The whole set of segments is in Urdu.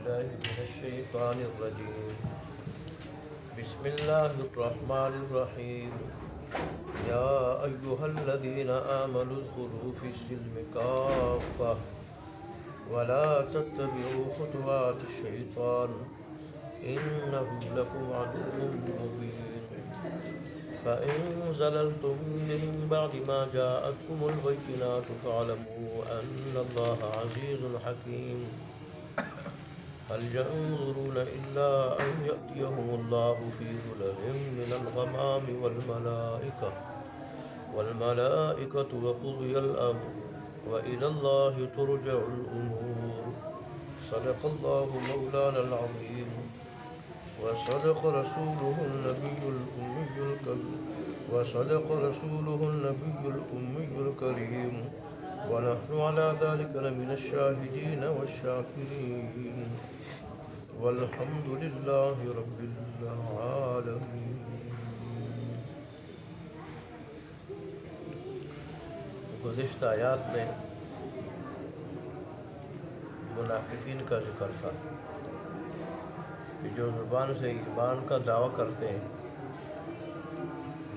بالله من الشيطان الرجيم. بسم الله الرحمن الرحيم. يا أيها الذين آمنوا اذكروا في السلم كافة ولا تتبعوا خطوات الشيطان إنه لكم عدو مبين. فإن زللتم من بعد ما جاءتكم البينات فاعلموا أن الله عزيز حكيم. هل ينظرون إلا أن يأتيهم الله في ظلل من الغمام والملائكة وقضي الأمر وإلى الله ترجع الأمور. صدق الله مولانا العظيم وصدق رسوله النبي الأمي الكريم ونحن على ذلك لمن الشاهدين والشاكرين والحمد لله رب العالمين. گزشتہ آیات میں منافقین کا ذکر تھا کہ جو زبان سے ایمان کا دعویٰ کرتے ہیں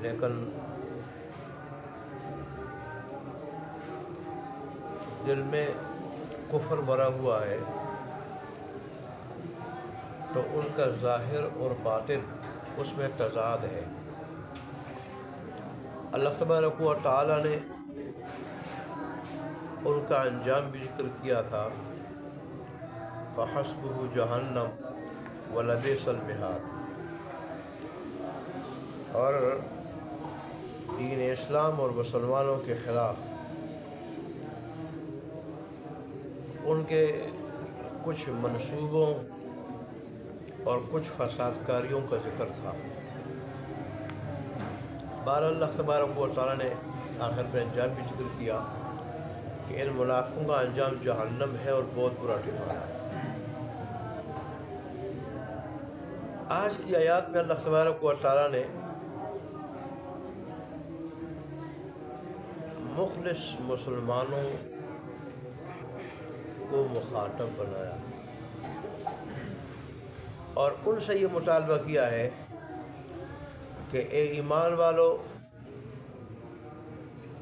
لیکن دل میں کفر بھرا ہوا ہے، تو ان کا ظاہر اور باطن اس میں تضاد ہے۔ اللہ تبارک و تعالی نے ان کا انجام بھی ذکر کیا تھا، فحسبہ جہنم ولبئس المہاد۔ اور دین اسلام اور مسلمانوں کے خلاف ان کے کچھ منصوبوں اور کچھ فساد کاریوں کا ذکر تھا۔ بہرحال اللہ تبارک و تعالیٰ نے آخر میں انجام بھی ذکر کیا کہ ان منافقوں کا انجام جہنم ہے اور بہت برا ٹھکانہ ہے۔ آج کی آیات میں اللہ تبارک و تعالیٰ نے مخلص مسلمانوں کو مخاطب بنایا اور ان سے یہ مطالبہ کیا ہے کہ اے ایمان والو،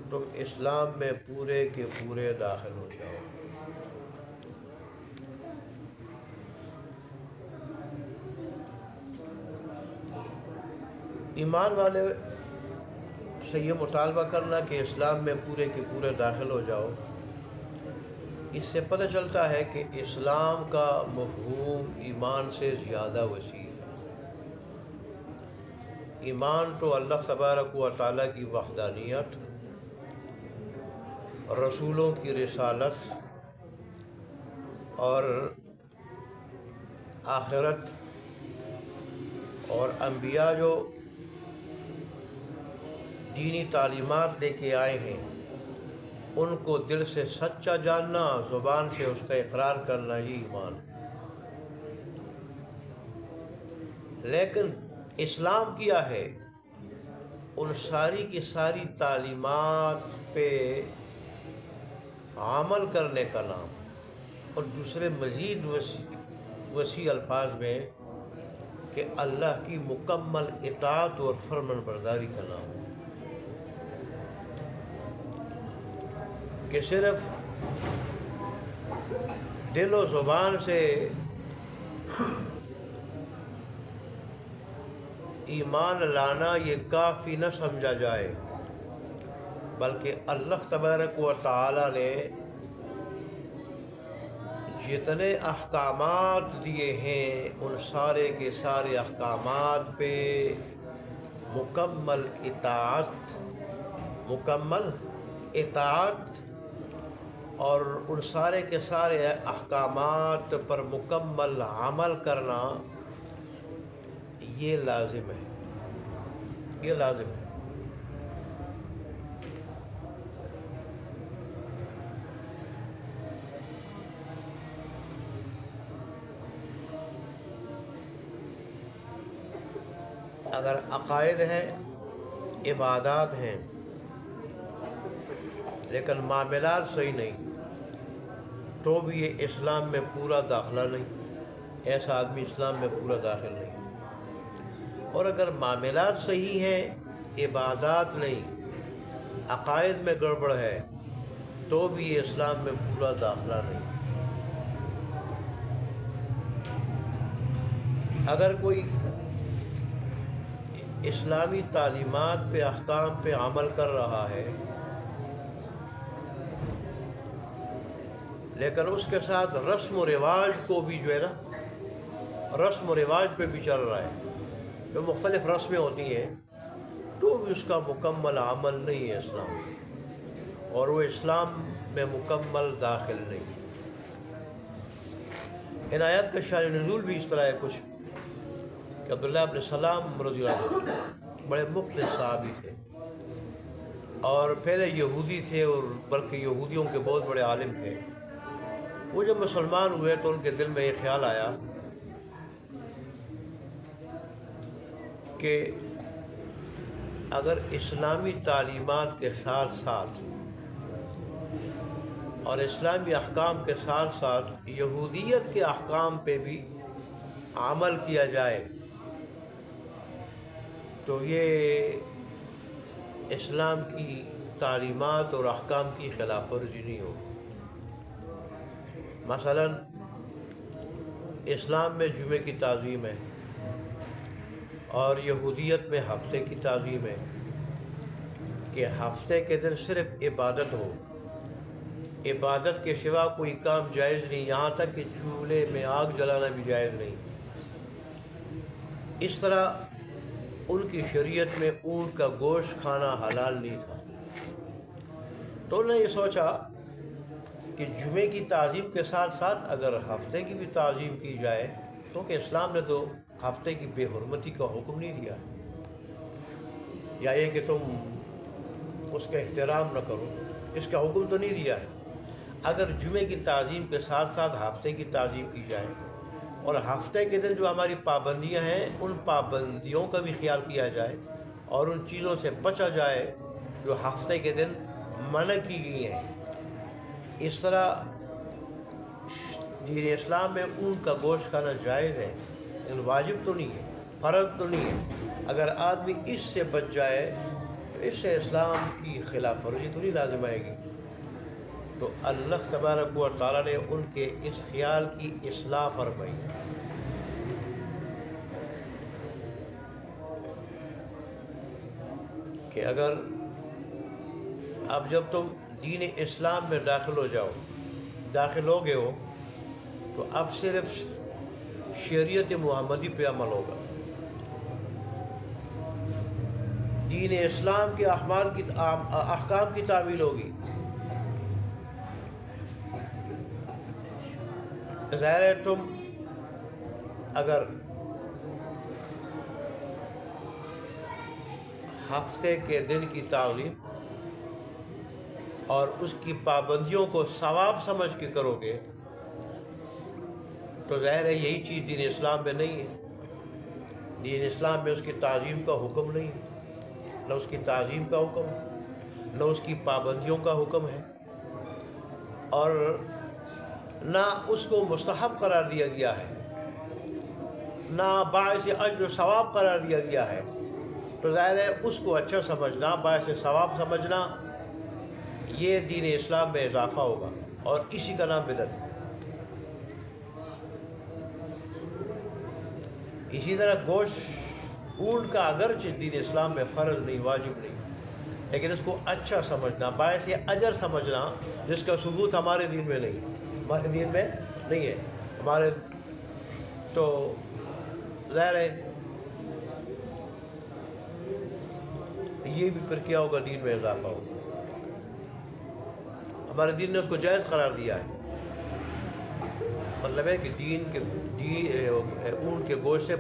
تم اسلام میں پورے کے پورے داخل ہو جاؤ۔ ایمان والے سے یہ مطالبہ کرنا کہ اسلام میں پورے کے پورے داخل ہو جاؤ، اس سے پتہ چلتا ہے کہ اسلام کا مفہوم ایمان سے زیادہ وسیع ہے۔ ایمان تو اللہ تبارک و تعالیٰ کی وحدانیت، رسولوں کی رسالت اور آخرت اور انبیاء جو دینی تعلیمات لے کے آئے ہیں ان کو دل سے سچا جاننا، زبان سے اس کا اقرار کرنا ہی ایمان۔ لیکن اسلام کیا ہے؟ ان ساری کی ساری تعلیمات پہ عمل کرنے کا نام، اور دوسرے مزید وسیع الفاظ میں کہ اللہ کی مکمل اطاعت اور فرمان برداری کا نام، کہ صرف دل و زبان سے ایمان لانا یہ کافی نہ سمجھا جائے، بلکہ اللہ تبارک و تعالی نے جتنے احکامات دیے ہیں ان سارے کے سارے احکامات پہ مکمل اطاعت اور ان سارے کے سارے احکامات پر مکمل عمل کرنا یہ لازم ہے۔ اگر عقائد ہیں، عبادات ہیں، لیکن معاملات صحیح نہیں تو بھی یہ اسلام میں پورا داخلہ نہیں۔ ایسا آدمی اسلام میں پورا داخل نہیں. اور اگر معاملات صحیح ہیں، عبادات نہیں، عقائد میں گڑبڑ ہے، تو بھی یہ اسلام میں پورا داخلہ نہیں. اگر کوئی اسلامی تعلیمات پہ، احکام پہ عمل کر رہا ہے، لیکن اس کے ساتھ رسم و رواج کو بھی جو ہے نا، رسم و رواج پہ بھی چل رہا ہے، جو مختلف رسمیں ہوتی ہیں، تو بھی اس کا مکمل عمل نہیں ہے اسلام میں، اور وہ اسلام میں مکمل داخل نہیں. ان آیات کا شان نزول بھی اس طرح ہے کچھ کہ عبداللہ ابن سلام رضی اللہ عنہ بڑے مخلص صحابی تھے، اور پہلے یہودی تھے، اور بلکہ یہودیوں کے بہت بڑے عالم تھے. وہ جب مسلمان ہوئے تو ان کے دل میں یہ خیال آیا کہ اگر اسلامی تعلیمات کے ساتھ ساتھ اور اسلامی احکام کے ساتھ ساتھ یہودیت کے احکام پہ بھی عمل کیا جائے تو یہ اسلام کی تعلیمات اور احکام کی خلاف ورزی نہیں ہو. مثلا اسلام میں جمعے کی تعظیم ہے، اور یہودیت میں ہفتے کی تعظیم ہے کہ ہفتے کے دن صرف عبادت ہو، عبادت کے سوا کوئی کام جائز نہیں، یہاں تک کہ چولہے میں آگ جلانا بھی جائز نہیں. اس طرح ان کی شریعت میں اونٹ کا گوشت کھانا حلال نہیں تھا. تو انہوں نے یہ سوچا کہ جمعے کی تعظیم کے ساتھ ساتھ اگر ہفتے کی بھی تعظیم کی جائے، کیونکہ اسلام نے تو ہفتے کی بے حرمتی کا حکم نہیں دیا، یا یہ کہ تم اس کا احترام نہ کرو، اس کا حکم تو نہیں دیا ہے. اگر جمعے کی تعظیم کے ساتھ ساتھ ہفتے کی تعظیم کی جائے، اور ہفتے کے دن جو ہماری پابندیاں ہیں ان پابندیوں کا بھی خیال کیا جائے، اور ان چیزوں سے بچا جائے جو ہفتے کے دن منع کی گئی ہیں. اس طرح دین اسلام میں اونٹ کا گوشت کھانا جائز ہے، لیکن واجب تو نہیں ہے، فرض تو نہیں ہے. اگر آدمی اس سے بچ جائے تو اس سے اسلام کی خلاف ورزی تو نہیں لازم آئے گی. تو اللہ تبارک و تعالیٰ نے ان کے اس خیال کی اصلاح فرمائی کہ اگر اب جب تم دین اسلام میں داخل ہو گئے ہو تو اب صرف شریعت محمدی پہ عمل ہوگا. دین اسلام کے احکام کی تعمیل ہوگی. ظاہر ہے تم اگر ہفتے کے دن کی تعظیم اور اس کی پابندیوں کو ثواب سمجھ کے کرو گے تو ظاہر ہے یہی چیز دین اسلام میں نہیں ہے. دین اسلام میں اس کی تعظیم کا حکم نہیں ہے، نہ اس کی تعظیم کا حکم ہے، نہ اس کی پابندیوں کا حکم ہے، اور نہ اس کو مستحب قرار دیا گیا ہے، نہ باعث اجر و ثواب قرار دیا گیا ہے. تو ظاہر ہے اس کو اچھا سمجھنا، باعث ثواب سمجھنا، یہ دین اسلام میں اضافہ ہوگا، اور اسی کا نام بدعت ہے. اسی طرح گوشت اونٹ کا اگرچہ دین اسلام میں فرض نہیں، واجب نہیں، لیکن اس کو اچھا سمجھنا، باعث اجر سمجھنا، جس کا ثبوت ہمارے دین میں نہیں، ہمارے دین میں نہیں ہے. ہمارے تو ظاہر ہے یہ بھی پھر کیا ہوگا، دین میں اضافہ ہوگا. ہمارے دین نے اس کو جائز قرار دیا ہے. مطلب ہے کہ اونٹ کے گوشت سے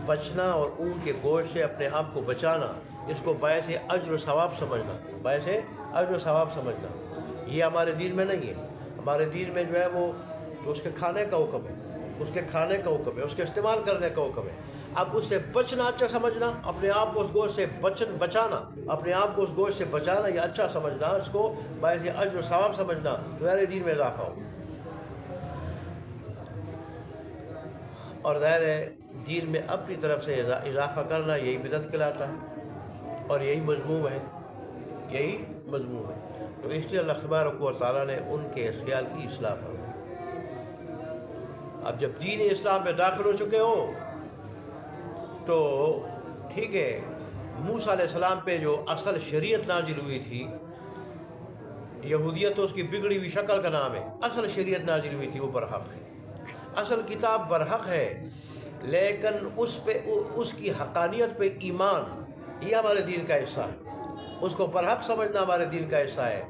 بچنا اور اونٹ کے گوشت سے اپنے آپ کو بچانا، اس کو باعث اجر و ثواب سمجھنا، یہ ہمارے دین میں نہیں ہے. ہمارے دین میں جو ہے وہ تو اس کے کھانے کا حکم ہے، اس کے استعمال کرنے کا حکم ہے. اب اس سے بچنا اچھا سمجھنا، اپنے آپ کو اس گوشت سے بچانا یہ اچھا سمجھنا، اس کو باعث اجر و ثواب سمجھنا، ہمارے دین میں اضافہ ہو. اور ظاہر ہے دین میں اپنی طرف سے اضافہ کرنا یہی بدعت کہلاتا ہے اور یہی مذموم ہے، یہی مذموم ہے۔ تو اس لیے اللہ تبارک و تعالیٰ نے ان کے اس خیال کی اصلاح فرمائی۔ اب جب دین اسلام میں داخل ہو چکے ہو تو ٹھیک ہے، موسیٰ علیہ السلام پہ جو اصل شریعت نازل ہوئی تھی، یہودیت تو اس کی بگڑی ہوئی شکل کا نام ہے، اصل شریعت نازل ہوئی تھی وہ برحق ہے، اصل کتاب برحق ہے، لیکن اس کی حقانیت پہ ایمان یہ ہمارے دین کا حصہ ہے، اس کو برحق سمجھنا ہمارے دین کا حصہ ہے،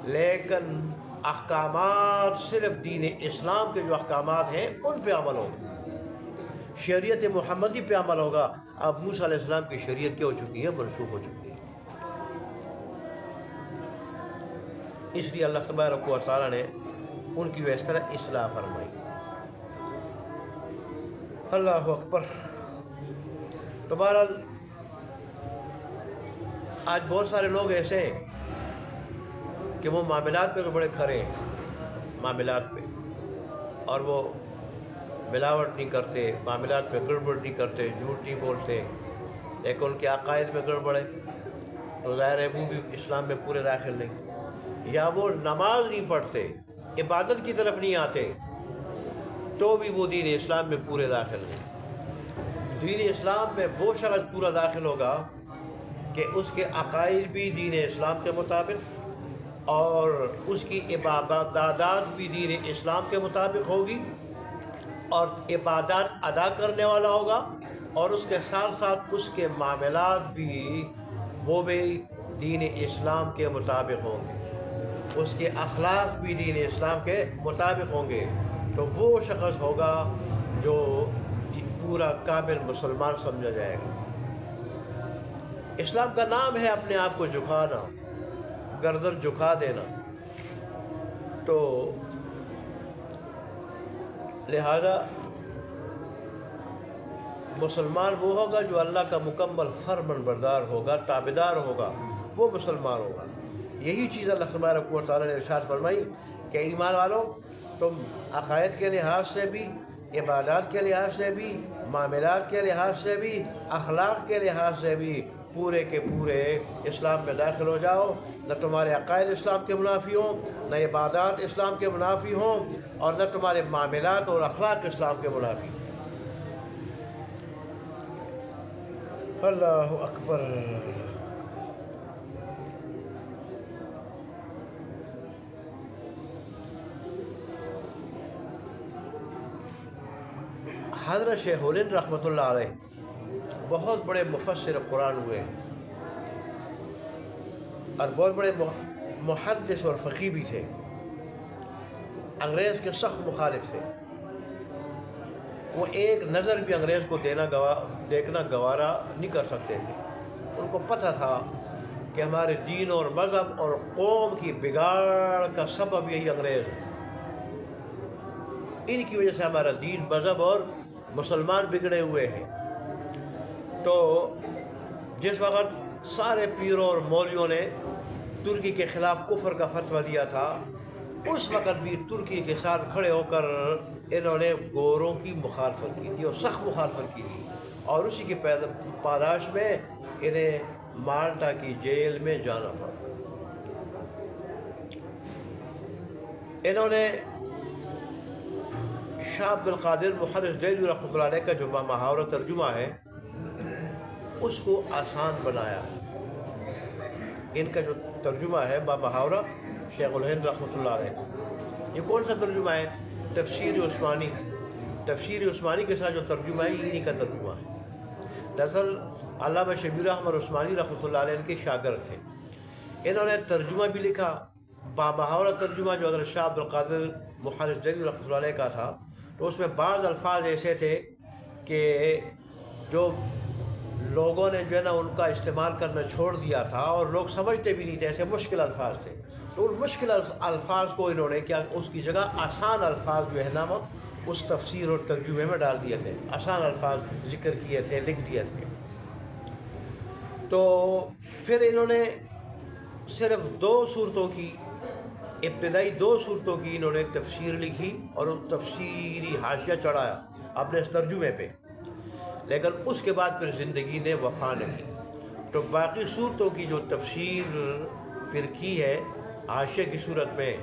لیکن احکامات صرف دین اسلام کے جو احکامات ہیں ان پہ عمل ہوگا، شریعت محمدی پہ عمل ہوگا۔ اب موسیٰ علیہ السلام کی شریعت کیا ہو چکی ہے؟ منسوخ ہو چکی ہے۔ اس لیے اللہ تبارک و تعالیٰ نے ان کی اس طرح اصلاح فرمائی۔ اللہ اکبر۔ تو بہرحال آج بہت سارے لوگ ایسے ہیں کہ وہ معاملات پہ تو بڑے کھڑے ہیں، معاملات پہ، اور وہ ملاوٹ نہیں کرتے، معاملات میں گڑبڑ نہیں کرتے، جھوٹ نہیں بولتے، لیکن ان کے عقائد میں گڑبڑ ہے تو ظاہر ہے وہ بھی اسلام میں پورے داخل نہیں، یا وہ نماز نہیں پڑھتے، عبادت کی طرف نہیں آتے تو بھی وہ دین اسلام میں پورے داخل نہیں۔ دین اسلام میں وہ شخص پورا داخل ہوگا کہ اس کے عقائد بھی دین اسلام کے مطابق اور اس کی عبادات بھی دین اسلام کے مطابق ہوگی، اور عبادات ادا کرنے والا ہوگا، اور اس کے ساتھ ساتھ اس کے معاملات بھی وہ بھی دین اسلام کے مطابق ہوں گے، اس کے اخلاق بھی دین اسلام کے مطابق ہوں گے، تو وہ شخص ہوگا جو پورا کامل مسلمان سمجھا جائے گا۔ اسلام کا نام ہے اپنے آپ کو جھکانا، گردن جھکا دینا، تو لہذا مسلمان وہ ہوگا جو اللہ کا مکمل فرمان بردار ہوگا، تابعدار ہوگا، وہ مسلمان ہوگا۔ یہی چیز اللہ تبارک و تعالیٰ نے ارشاد فرمائی کہ ایمان والو، تم عقائد کے لحاظ سے بھی، عبادات کے لحاظ سے بھی، معاملات کے لحاظ سے بھی، اخلاق کے لحاظ سے بھی پورے کے پورے اسلام میں داخل ہو جاؤ، نہ تمہارے عقائد اسلام کے منافی ہوں، نہ عبادات اسلام کے منافی ہوں، اور نہ تمہارے معاملات اور اخلاق اسلام کے منافی۔ اللہ اکبر۔ حضرت شیخ الہند رحمۃ اللہ علیہ بہت بڑے مفسر قرآن ہوئے ہیں اور بہت بڑے محدث اور فقیہ بھی تھے، انگریز کے سخت مخالف تھے، وہ ایک نظر بھی انگریز کو دیکھنا گوارا نہیں کر سکتے تھے، ان کو پتہ تھا کہ ہمارے دین اور مذہب اور قوم کی بگاڑ کا سبب یہی انگریز ہے، ان کی وجہ سے ہمارا دین، مذہب اور مسلمان بگڑے ہوئے ہیں۔ تو جس وقت سارے پیروں اور مولویوں نے ترکی کے خلاف کفر کا فتویٰ دیا تھا، اس وقت بھی ترکی کے ساتھ کھڑے ہو کر انہوں نے گوروں کی مخالفت کی تھی اور سخت مخالفت کی تھی، اور اسی کی پاداش میں انہیں مالٹا کی جیل میں جانا پڑا۔ انہوں نے شاہ عبد القادر محرز دہلوی رحمۃ اللہ علیہ کا جو محاورہ ترجمہ ہے اس کو آسان بنایا۔ ان کا جو ترجمہ ہے محاورہ شیخ الہند رحمۃ اللہ علیہ، یہ کون سا ترجمہ ہے؟ تفسیر عثمانی، تفسیر عثمانی کے ساتھ جو ترجمہ ہے انہی کا ترجمہ ہے۔ دراصل علامہ شبیر احمد عثمانی رحمۃ اللہ علیہ کے شاگرد تھے، انہوں نے ترجمہ بھی لکھا، محاورہ ترجمہ جو حضرت شاہ عبد القادر محرز دہلوی رحمۃ اللہ علیہ کا تھا، تو اس میں بعض الفاظ ایسے تھے کہ جو لوگوں نے جو ہے نا ان کا استعمال کرنا چھوڑ دیا تھا اور لوگ سمجھتے بھی نہیں تھے، ایسے مشکل الفاظ تھے، تو ان مشکل الفاظ کو انہوں نے کیا، اس کی جگہ آسان الفاظ جو ہے نا اس تفسیر اور ترجمے میں ڈال دیے تھے، آسان الفاظ ذکر کیے تھے، لکھ دیے تھے۔ تو پھر انہوں نے صرف ابتدائی دو صورتوں کی انہوں نے تفسیر لکھی اور اس تفسیری حاشیہ چڑھایا۔ اپنے اس ترجمے پہ، لیکن اس کے بعد پھر زندگی نے وفا نہیں۔ تو باقی صورتوں کی جو تفسیر پھر کی ہے حاشیے کی صورت میں،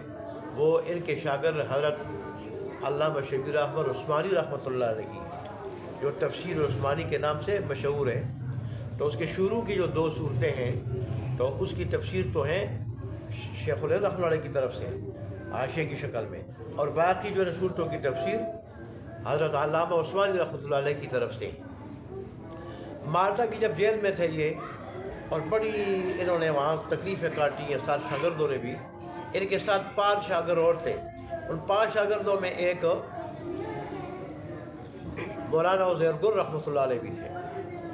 وہ ان کے شاگرد حضرت علامہ شبیر احمد عثمانی رحمۃ اللہ علیہ کی، جو تفسیر عثمانی کے نام سے مشہور ہے۔ تو اس کے شروع کی جو 2 صورتیں ہیں تو اس کی تفسیر تو ہیں شیخ الہند رحمۃ اللہ علیہ کی طرف سے حاشیے کی شکل میں، اور باقی جو صورتوں کی تفسیر حضرت علامہ عثمانی رحمۃ اللہ علیہ کی طرف سے۔ مالٹا کی جب جیل میں تھے یہ، اور بڑی انہوں نے وہاں تکلیفیں کاٹی ہیں، ساتھ شاگردوں نے بھی، ان کے ساتھ 5 شاگرد اور تھے۔ ان 5 شاگردوں میں ایک مولانا عزیر گل رحمۃ اللہ علیہ بھی تھے،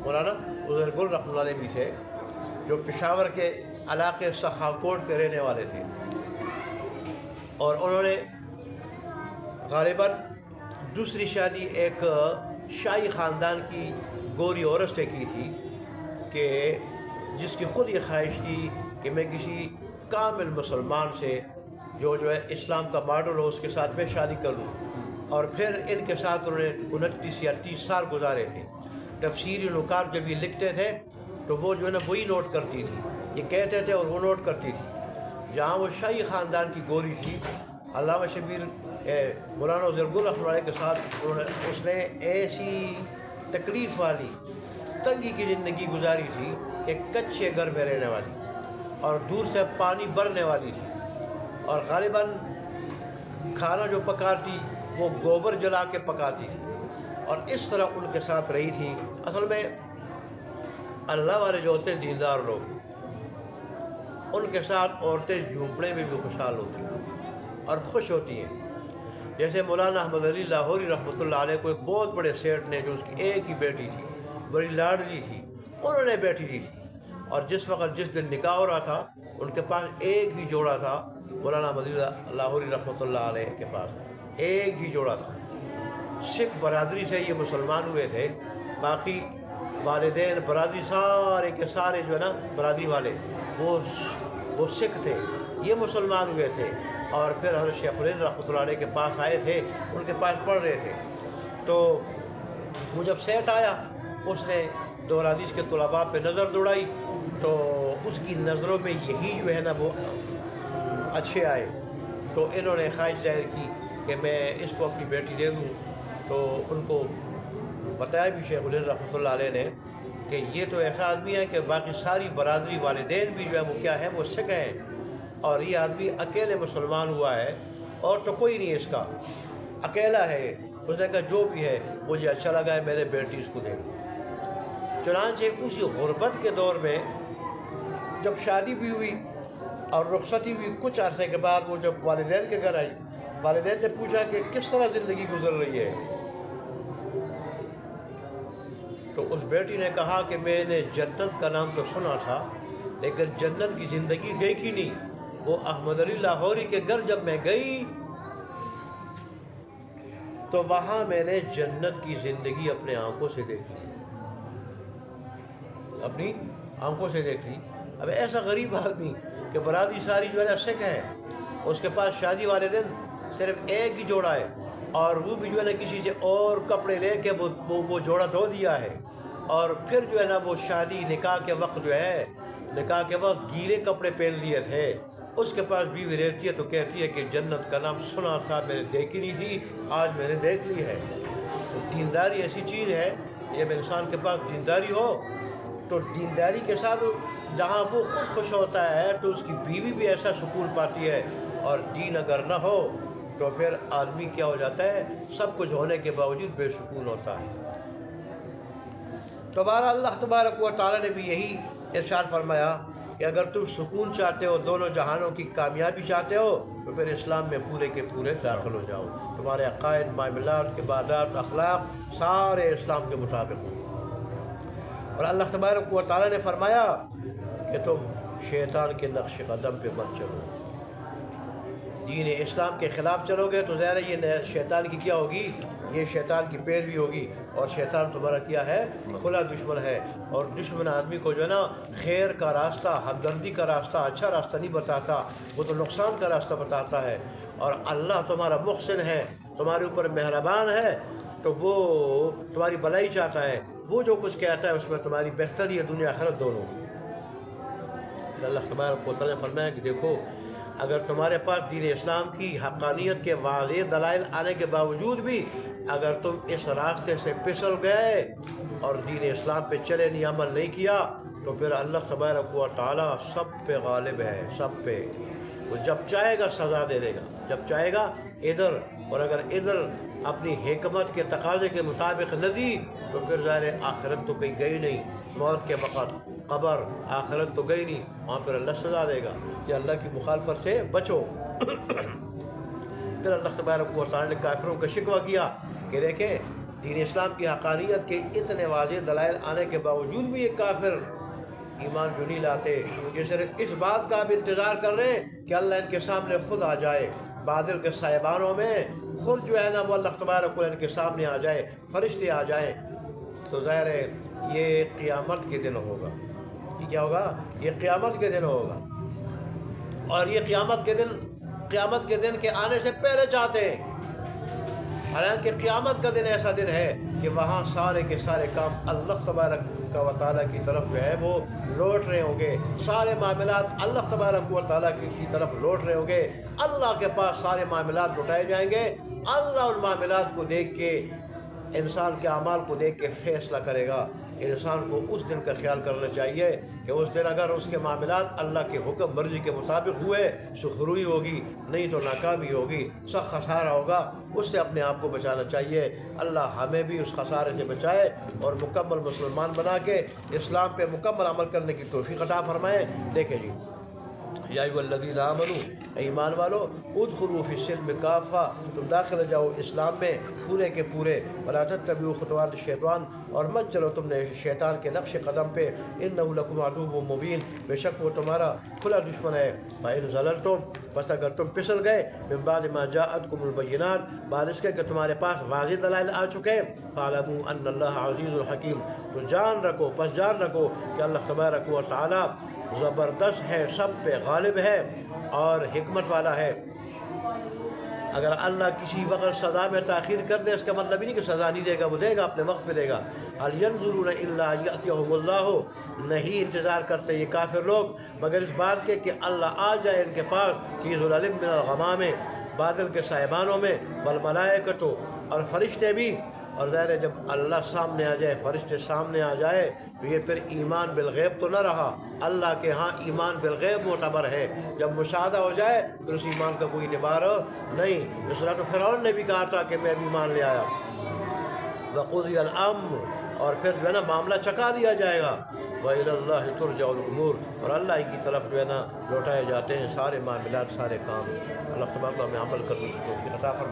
مولانا عزیر گل رحمۃ اللہ علیہ بھی تھے، جو پشاور کے علاقے سخاکوٹ کے رہنے والے تھے، اور انہوں نے غالباً دوسری شادی ایک شاہی خاندان کی گوری عورت سے کی تھی، کہ جس کی خود یہ خواہش تھی کہ میں کسی کامل مسلمان سے جو ہے اسلام کا ماڈل ہو، اس کے ساتھ میں شادی کر لوں۔ اور پھر ان کے ساتھ انہوں نے 29 یا 30 سال گزارے تھے۔ تفسیری نکات جب یہ لکھتے تھے تو وہ جو ہے نا وہی نوٹ کرتی تھی، یہ کہتے تھے اور وہ نوٹ کرتی تھی۔ جہاں وہ شاہی خاندان کی گوری تھی، علامہ شبیر مولانا عزیر گل رحمۃ اللہ علیہ کے ساتھ اس نے ایسی تکلیف والی تنگی کی زندگی گزاری تھی کہ کچے گھر میں رہنے والی، اور دور سے پانی بھرنے والی تھی، اور غالباً کھانا جو پکاتی وہ گوبر جلا کے پکاتی تھی، اور اس طرح ان کے ساتھ رہی تھی۔ اصل میں اللہ والے جو ہوتے ہیں دیندار لوگ، ان کے ساتھ عورتیں جھونپڑے میں بھی خوشحال ہوتی ہیں اور خوش ہوتی ہیں۔ جیسے مولانا احمد علی لاہوری رحمۃ اللہ علیہ کو ایک بہت بڑے سیٹ نے، جو اس کی ایک ہی بیٹی تھی، بڑی لاڈلی تھی، انہوں نے بیٹی دی تھی، اور جس دن نکاح ہو رہا تھا ان کے پاس ایک ہی جوڑا تھا، مولانا احمد علی لاہوری رحمۃ اللہ علیہ کے پاس ایک ہی جوڑا تھا۔ سکھ برادری سے یہ مسلمان ہوئے تھے، باقی والدین برادری سارے کے سارے جو ہے نا برادری والے وہ سکھ تھے، یہ مسلمان ہوئے تھے، اور پھر حضرت شیخ الہند رحمۃ اللہ علیہ کے پاس آئے تھے، ان کے پاس پڑھ رہے تھے۔ تو وہ جب سیٹ آیا، اس نے 2 حدیث کے طلباء پہ نظر دوڑائی، تو اس کی نظروں میں یہی جو ہے نا وہ اچھے آئے، تو انہوں نے خواہش ظاہر کی کہ میں اس کو اپنی بیٹی دے دوں۔ تو ان کو بتایا بھی شیخ الہند رحمۃ اللہ علیہ نے کہ یہ تو ایسا آدمی ہے کہ باقی ساری برادری والدین بھی جو ہے وہ کیا ہے، وہ سکھ ہیں، اور یہ آدمی اکیلے مسلمان ہوا ہے، اور تو کوئی نہیں اس کا، اکیلا ہے۔ اس نے کہا جو بھی ہے مجھے اچھا لگا ہے، میرے بیٹی اس کو دے دوں۔ چنانچہ اسی غربت کے دور میں جب شادی بھی ہوئی اور رخصتی ہوئی، کچھ عرصے کے بعد وہ جب والدین کے گھر آئی، والدین نے پوچھا کہ کس طرح زندگی گزر رہی ہے، تو اس بیٹی نے کہا کہ میں نے جنت کا نام تو سنا تھا، لیکن جنت کی زندگی دیکھی نہیں۔ وہ احمد علی لاہوری کے گھر جب میں گئی تو وہاں میں نے جنت کی زندگی اپنے آنکھوں سے دیکھ لی، اپنی آنکھوں سے دیکھ لی۔ اب ایسا غریب آدمی کہ برادری ساری جو ہے سکھ ہے، اس کے پاس شادی والے دن صرف ایک ہی جوڑا ہے، اور وہ بھی جو ہے نا کسی سے اور کپڑے لے کے وہ جوڑا دھو دیا ہے، اور پھر جو ہے نا وہ شادی نکاح کے وقت جو ہے، نکاح کے وقت گیلے کپڑے پہن لیے تھے۔ اس کے پاس بیوی رہتی ہے تو کہتی ہے کہ جنت کا نام سنا تھا، میں نے دیکھی نہیں تھی، آج میں نے دیکھ لی ہے۔ تو دینداری ایسی چیز ہے، جب انسان کے پاس دینداری ہو تو دینداری کے ساتھ جہاں وہ خود خوش ہوتا ہے تو اس کی بیوی بھی ایسا سکون پاتی ہے، اور دین اگر نہ ہو تو پھر آدمی کیا ہو جاتا ہے، سب کچھ ہونے کے باوجود بے سکون ہوتا ہے۔ تو بہرحال اللہ تبارک و تعالیٰ نے بھی یہی ارشاد فرمایا کہ اگر تم سکون چاہتے ہو، دونوں جہانوں کی کامیابی چاہتے ہو، تو پھر اسلام میں پورے کے پورے داخل ہو جاؤ، تمہارے عقائد، معاملات، عبادات، اخلاق سارے اسلام کے مطابق ہوں۔ اور اللہ تبارک و تعالیٰ نے فرمایا کہ تم شیطان کے نقش قدم پہ مت چلو، دین اسلام کے خلاف چلو گے تو ظاہر ہے یہ شیطان کی کیا ہوگی، یہ شیطان کی پیروی ہوگی، اور شیطان تمہارا کیا ہے، کھلا دشمن ہے، اور دشمن آدمی کو جو ہے نا خیر کا راستہ، ہمدردی کا راستہ، اچھا راستہ نہیں بتاتا، وہ تو نقصان کا راستہ بتاتا ہے۔ اور اللہ تمہارا محسن ہے، تمہارے اوپر مہربان ہے، تو وہ تمہاری بھلائی چاہتا ہے، وہ جو کچھ کہتا ہے اس میں تمہاری بہتری ہے دنیا آخرت دونوں۔ پھر اللہ تبارک و تعالیٰ نے فرمایا کہ دیکھو اگر تمہارے پاس دین اسلام کی حقانیت کے واضح دلائل آنے کے باوجود بھی اگر تم اس راستے سے پھسل گئے اور دین اسلام پہ چلے نہیں، عمل نہیں کیا، تو پھر اللہ تبارک و تعالیٰ سب پہ غالب ہے، سب پہ۔ وہ جب چاہے گا سزا دے دے گا، جب چاہے گا ادھر، اور اگر ادھر اپنی حکمت کے تقاضے کے مطابق نہ دی تو پھر ظاہر آخرت تو کہیں گئی نہیں، موت کے وقت قبر، آخرت تو گئی نہیں، وہاں پھر اللہ سزا دے گا کہ اللہ کی مخالفت سے بچو۔ پھر اللہ تبارک و تعالیٰ نے کافروں کا شکوہ کیا کہ دیکھیں دین اسلام کی حقانیت کے اتنے واضح دلائل آنے کے باوجود بھی یہ کافر ایمان جو نہیں لاتے، یہ صرف اس بات کا بھی انتظار کر رہے ہیں کہ اللہ ان کے سامنے خود آ جائے، بادل کے سائبانوں میں خود جو ہے نا وہ اللہ تبارک و ان کے سامنے آ جائے، فرشتے آ جائیں، تو ظاہر ہے یہ قیامت کے دن ہوگا۔ یہ کیا ہوگا؟ یہ قیامت کے دن ہوگا، اور یہ قیامت کے دن کے آنے سے پہلے چاہتے ہیں۔ حالانکہ قیامت کا دن ایسا دن ہے کہ وہاں سارے کے سارے کام اللہ تبارک و تعالیٰ کی طرف جو ہے وہ لوٹ رہے ہوں گے، سارے معاملات اللہ تبارک و تعالیٰ کی طرف لوٹ رہے ہوں گے، اللہ کے پاس سارے معاملات لوٹائے جائیں گے۔ اللہ ان معاملات کو دیکھ کے، انسان کے اعمال کو دیکھ کے فیصلہ کرے گا۔ انسان کو اس دن کا خیال کرنا چاہیے کہ اس دن اگر اس کے معاملات اللہ کے حکم مرضی کے مطابق ہوئے سخروئی ہوگی، نہیں تو ناکامی ہوگی، سخت خسارہ ہوگا، اس سے اپنے آپ کو بچانا چاہیے۔ اللہ ہمیں بھی اس خسارے سے بچائے اور مکمل مسلمان بنا کے اسلام پہ مکمل عمل کرنے کی توفیق عطا فرمائے۔ دیکھیں جی، یا ایھا الذین آمنوا، ایمان والو، ادخلوا فی السلم کافہ، تم داخل جاؤ اسلام میں پورے کے پورے، ولا تتبعوا خطوات الشیطان، اور مت چلو تم نے شیطان کے نقش قدم پہ، انہ لکم عدو مبین، بے شک وہ تمہارا کھلا دشمن ہے۔ فإن زللتم، بس اگر تم پھسل گئے، من بعد ما جاءتکم البینات، بعد اس کے کہ تمہارے پاس واضح دلائل آ چکے، فاعلموا ان اللہ عزیز الحکیم، تو جان رکھو، پس جان رکھو کہ اللہ تبارک و تعالی زبردست ہے، سب پہ غالب ہے اور حکمت والا ہے۔ اگر اللہ کسی وقت سزا میں تاخیر کر دے اس کا مطلب ہی نہیں کہ سزا نہیں دے گا، وہ دے گا، اپنے وقت پہ دے گا۔ هل ينظرون الا ان يأتيهم الله، نہیں انتظار کرتے یہ کافر لوگ مگر اس بات کے کہ اللہ آ جائے ان کے پاس، فی ظلال من الغمام، بادل کے سائبانوں میں، والملائکۃ، اور فرشتے بھی۔ اور ظاہر ہے جب اللہ سامنے آ جائے، فرشتے سامنے آ جائے تو یہ پھر ایمان بالغیب تو نہ رہا، اللہ کے ہاں ایمان بالغیب معتبر ہے۔ جب مشاہدہ ہو جائے پھر اس ایمان کا کوئی اعتبار نہیں۔ اس طرح تو فرعون نے بھی کہا تھا کہ میں بھی ایمان لے آیا، وقضی الامر، اور پھر جو ہے نا معاملہ چکا دیا جائے گا، وإلی اللہ ترجع الامور، اور اللہ کی طرف جو ہے نا لوٹائے جاتے ہیں سارے معاملات، سارے کام۔ اللہ تبارک و تعالیٰ ہمیں عمل کرنے کی توفیق عطا فرمائے۔